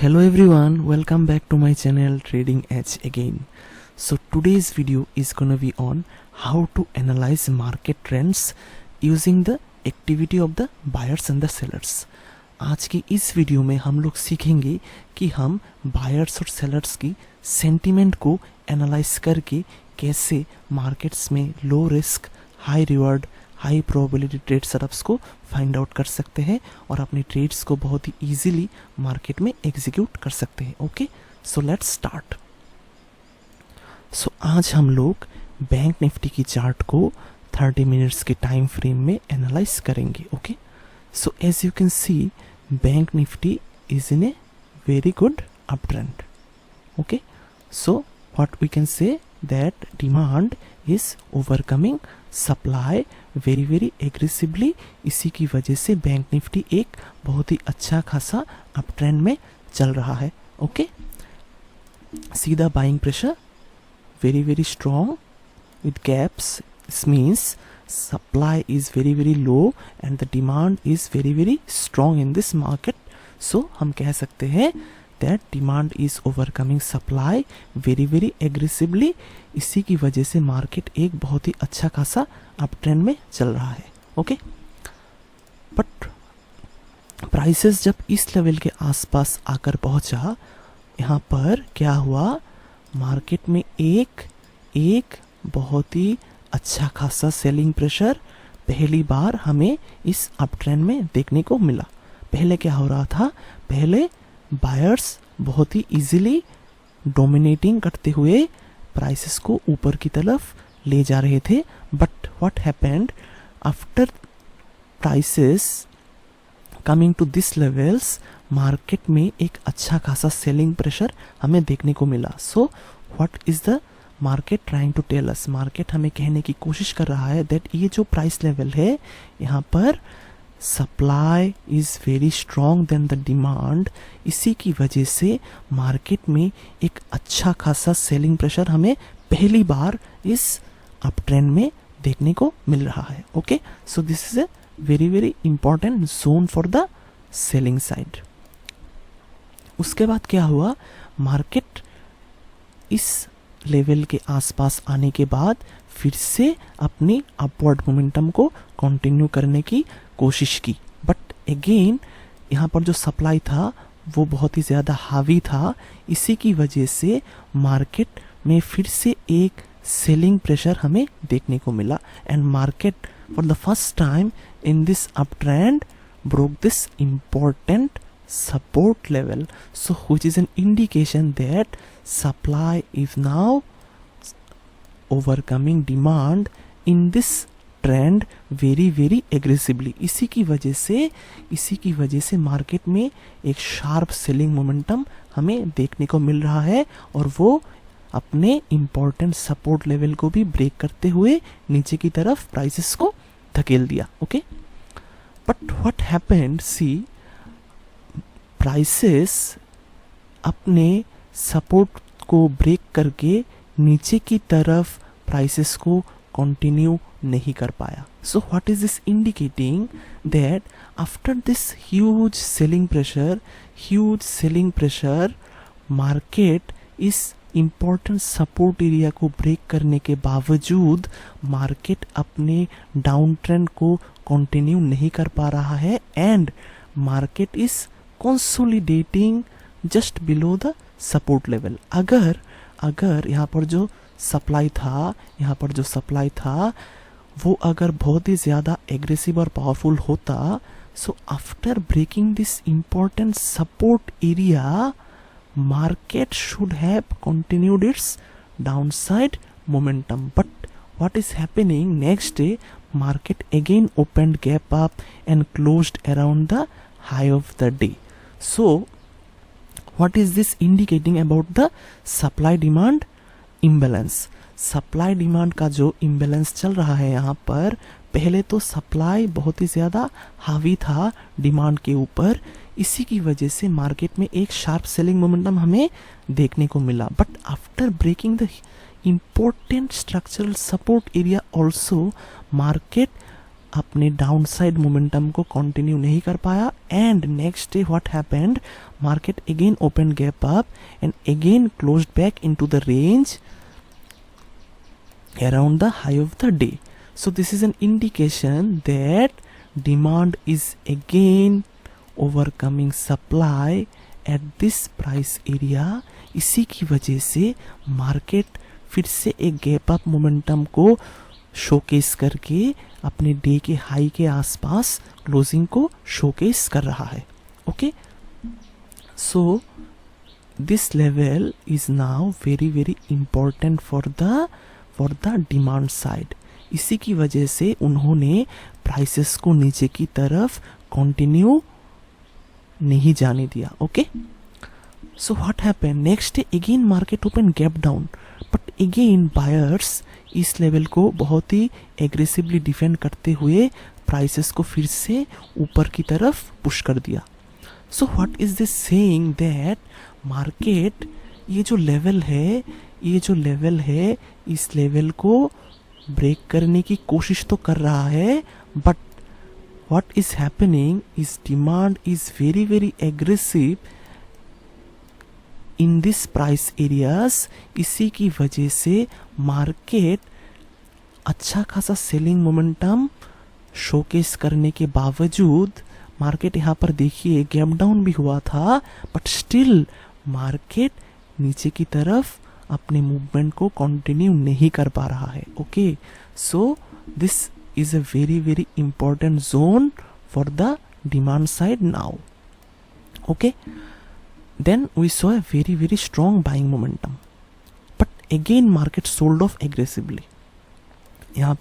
hello everyone, welcome back to my channel Trading Edge again. So today's video is gonna be on how to analyze market trends using the activity of the buyers and the sellers. आज की इस video में हम लोग सीखेंगे कि हम buyers और सेलर्स की सेंटीमेंट को एनालाइज करके कैसे मार्केट्स में low risk high reward high probability trade setups को फाइंड आउट कर सकते हैं और अपने ट्रेड्स को बहुत ही इजीली मार्केट में एग्जीक्यूट कर सकते हैं. Okay, so let's start. So आज हम लोग बैंक निफ्टी की चार्ट को 30 मिनट्स के टाइम फ्रेम में एनालाइज करेंगे. Okay, so as you can see Bank Nifty is in a very good up trend. Okay, so what we can say that demand is overcoming supply very very aggressively. इसी की वजह से bank Nifty एक बहुत ही अच्छा खासा up trend में चल रहा है. Okay, see the buying pressure very very strong with gaps. This means supply is very very low and the demand is very very strong in this market. So हम कह सकते हैं that demand is overcoming supply very very aggressively. इसी की वजह से market एक बहुत ही अच्छा खासा अप ट्रेंड में चल रहा है. ओके, बट प्राइसेस जब इस लेवल के आसपास आकर पहुंचा, यहाँ पर क्या हुआ, मार्केट में एक बहुत ही अच्छा खासा सेलिंग प्रेशर पहली बार हमें इस अप ट्रेंड में देखने को मिला. पहले क्या हो रहा था, पहले बायर्स बहुत ही इजीली डोमिनेटिंग करते हुए प्राइसेस को ऊपर की तरफ ले जा रहे थे. But what happened after prices coming to this levels, market में एक अच्छा खासा सेलिंग प्रेशर हमें देखने को मिला. So what is the market trying to tell us, market हमें कहने की कोशिश कर रहा है दैट ये जो प्राइस लेवल है यहाँ पर supply is very strong then the demand. इसी की वजह से मार्केट में एक अच्छा खासा सेलिंग प्रेशर हमें पहली बार इस अप ट्रेंड में देखने को मिल रहा है. Okay, so this is a very very important zone for the selling side. उसके बाद क्या हुआ, मार्केट इस लेवल के आसपास आने के बाद फिर से अपनी अपवर्ड मोमेंटम को कंटिन्यू करने की कोशिश की. बट अगेन यहाँ पर जो सप्लाई था वो बहुत ही ज़्यादा हावी था. इसी की वजह से मार्केट में फिर से एक सेलिंग प्रेशर हमें देखने को मिला and market for the first time in this up trend broke this important support level, so which is an indication that supply is now overcoming demand in this trend very very aggressively. इसी की वजह से market में एक sharp selling momentum हमें देखने को मिल रहा है और वो अपने इम्पोर्टेंट सपोर्ट लेवल को भी ब्रेक करते हुए नीचे की तरफ प्राइसेस को धकेल दिया. Okay, but what happened, see prices अपने सपोर्ट को ब्रेक करके नीचे की तरफ प्राइसेस को कंटिन्यू नहीं कर पाया. सो what is this indicating, that after this huge selling pressure market इस इम्पोर्टेंट सपोर्ट एरिया को ब्रेक करने के बावजूद मार्केट अपने डाउन ट्रेंड को कंटिन्यू नहीं कर पा रहा है and market is consolidating just below the support level. अगर यहाँ पर जो सप्लाई था वो अगर बहुत ही ज़्यादा एग्रेसिव और पावरफुल होता, so after breaking this important support area market should have continued its downside momentum. But what is happening, next day market again opened gap up and closed around the high of the day. So what is this indicating about the supply demand imbalance? Supply demand का जो imbalance चल रहा है यहाँ पर, पहले तो supply बहुत ही ज़्यादा हावी था डिमांड के ऊपर. इसी की वजह से मार्केट में एक शार्प सेलिंग मोमेंटम हमें देखने को मिला. But after breaking the important structural support area also, market अपने डाउनसाइड मोमेंटम को कंटिन्यू नहीं कर पाया and next day what happened, market again open gap up and again closed back into the range around the high of the day. So this is an indication that demand is again overcoming supply at this price area. इसी की वजह से market फिर से एक gap up momentum को showcase करके अपने डे के हाई के आसपास क्लोजिंग को शोकेस कर रहा है. Okay, so this level is now very very important for the demand side. इसी की वजह से उन्होंने प्राइसेस को नीचे की तरफ कंटिन्यू नहीं जाने दिया. Okay, so what happened, next day again market open gap down, but again buyers इस लेवल को बहुत ही एग्रेसिवली डिफेंड करते हुए प्राइसेस को फिर से ऊपर की तरफ पुश कर दिया. सो what is this saying, that market ये जो लेवल है इस लेवल को ब्रेक करने की कोशिश तो कर रहा है, but what is happening is demand is very very aggressive in this price areas. इसी की वजह से मार्केट अच्छा खासा सेलिंग मोमेंटम शोकेस करने के बावजूद, मार्केट यहाँ पर देखिए गैप डाउन भी हुआ था, बट स्टिल मार्केट नीचे की तरफ अपने मूवमेंट को कंटिन्यू नहीं कर पा रहा है. Okay, so this is a very very important zone for the demand side now. Okay, then we saw a very very strong buying momentum, but again market sold off aggressively. यहाँ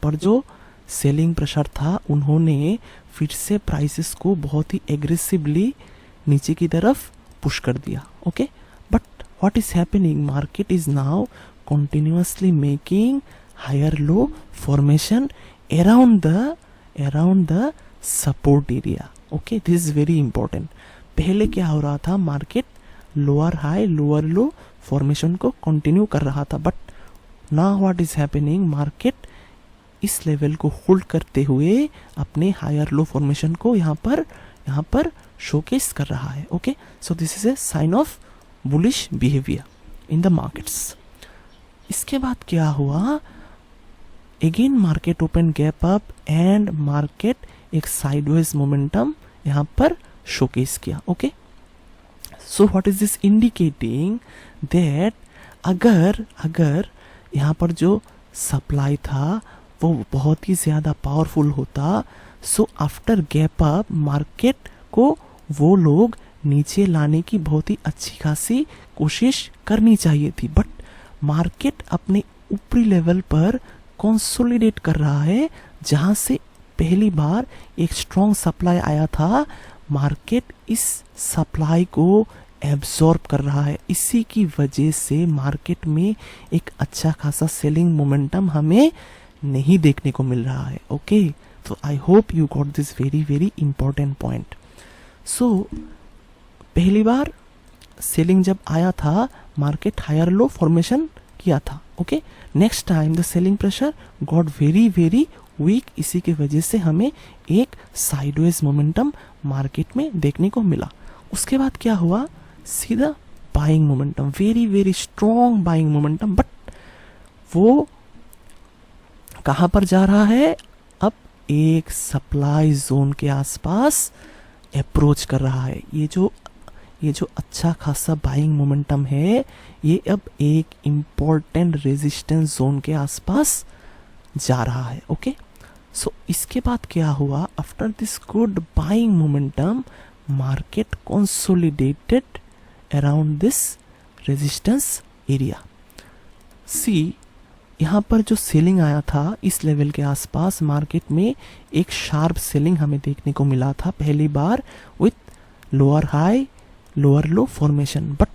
पर जो selling pressure था उन्होंने फिर से prices को बहुत ही aggressively नीचे की तरफ पुश कर दिया. Okay, but what is happening, market is now continuously making higher low formation around the support area. Okay, this is very important. पहले क्या हो रहा था, market lower high lower low formation को कंटिन्यू कर रहा था, but now what is happening, market इस लेवल को होल्ड करते हुए अपने हायर लो फॉर्मेशन को यहाँ पर शोकेस कर रहा है. Okay, so this is a sign of bullish behaviour in the markets. इसके बाद क्या हुआ, again market open gap up and market एक साइडवेज मोमेंटम यहाँ पर शोकेस किया. Okay, so what is this indicating, that अगर यहाँ पर जो सप्लाई था वो बहुत ही ज़्यादा पावरफुल होता, so after gap up market को वो लोग नीचे लाने की बहुत ही अच्छी खासी कोशिश करनी चाहिए थी, बट मार्केट अपने ऊपरी लेवल पर कंसोलिडेट कर रहा है जहाँ से पहली बार एक स्ट्रॉन्ग सप्लाई आया था. मार्केट इस सप्लाई को एब्जॉर्ब कर रहा है. इसी की वजह से मार्केट में एक अच्छा खासा सेलिंग मोमेंटम हमें नहीं देखने को मिल रहा है. ओके, तो I hope you got this very very important point. So पहली बार सेलिंग जब आया था मार्केट हायर लो फॉर्मेशन किया था. Okay, next time the selling pressure got very very weak. इसी के वजह से हमें एक साइडवेज मोमेंटम मार्केट में देखने को मिला. उसके बाद क्या हुआ, सीधा buying momentum, very very strong buying momentum, but वो कहाँ पर जा रहा है, अब एक सप्लाई जोन के आसपास अप्रोच कर रहा है. ये जो अच्छा खासा बाइंग मोमेंटम है ये अब एक इम्पॉर्टेंट रेजिस्टेंस जोन के आसपास जा रहा है. ओके, सो इसके बाद क्या हुआ, after this good buying momentum market consolidated around this resistance area. See, यहाँ पर जो सेलिंग आया था इस लेवल के आसपास मार्केट में एक शार्प सेलिंग हमें देखने को मिला था पहली बार with lower high lower low formation, but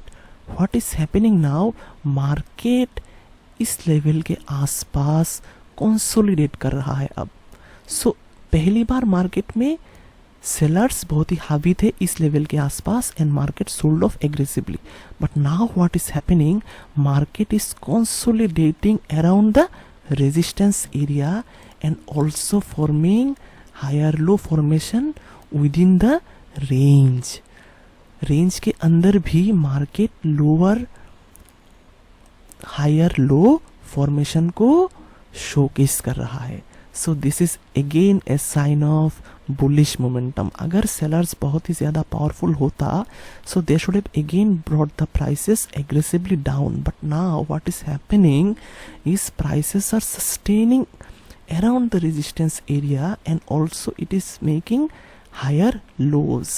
what is happening now, market इस लेवल के आसपास कंसोलिडेट कर रहा है अब. सो पहली बार मार्केट में सेलर्स बहुत ही हावी थे इस लेवल के आसपास and market sold off aggressively, but now what is happening, market is consolidating around the resistance area and also forming higher low formation within the range. Range के अंदर भी market lower higher low formation को showcase कर रहा है. So this is again a sign of bullish momentum. अगर sellers बहुत ही ज़्यादा पावरफुल होता so they should have again brought the prices aggressively down. But now what is happening is prices are sustaining around the resistance area and also it is making higher lows.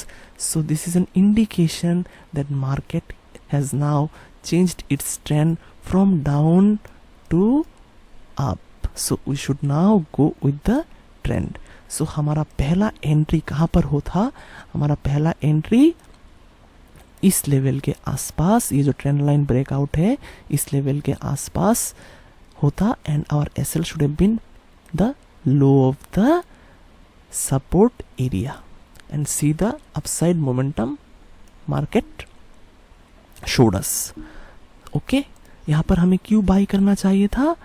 So this is an indication that market has now changed its trend from down to up. So we should now go with the trend. So हमारा पहला entry कहाँ पर होता? हमारा पहला entry इस level के आसपास, ये जो ट्रेंड लाइन ब्रेकआउट है इस लेवल के आसपास होता and our SL should have been the low of the support area and see the upside momentum market showed us. Okay, यहाँ पर हमें क्यों बाई करना चाहिए था?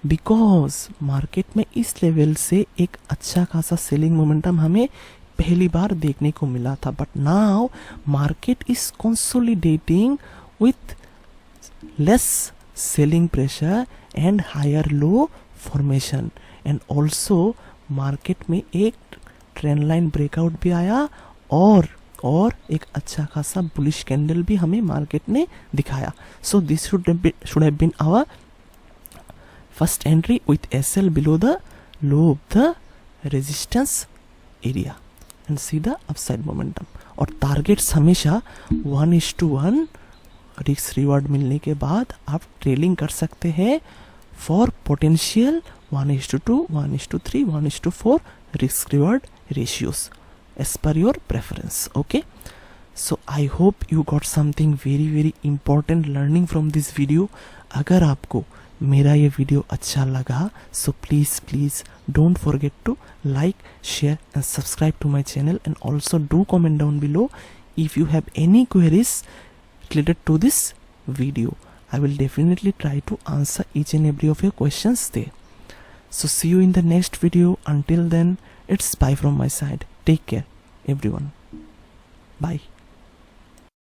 बिकॉज मार्केट में इस लेवल से एक अच्छा खासा सेलिंग मोमेंटम हमें पहली बार देखने को मिला था. But now market is consolidating with less selling pressure and higher low formation and also market में एक ट्रेंड लाइन ब्रेकआउट भी आया और एक अच्छा खासा बुलिश कैंडल भी हमें मार्केट ने दिखाया. So this should have been our first entry with SL below the low of the resistance area and see the upside momentum. और टारगेट्स हमेशा 1:1 रिस्क रिवार्ड मिलने के बाद आप ट्रेलिंग कर सकते हैं for potential 1:2, 1:3, 1:4 risk reward ratios as per your preference. Okay, so I hope you got something very important learning from this video. अगर आपको मेरा ये वीडियो अच्छा लगा so please don't forget to like, share and subscribe to my channel and also do comment down below if you have any queries related to this video. I will definitely try to answer each and every of your questions there. So see you in the next video. Until then, it's bye from my side. Take care, everyone. Bye.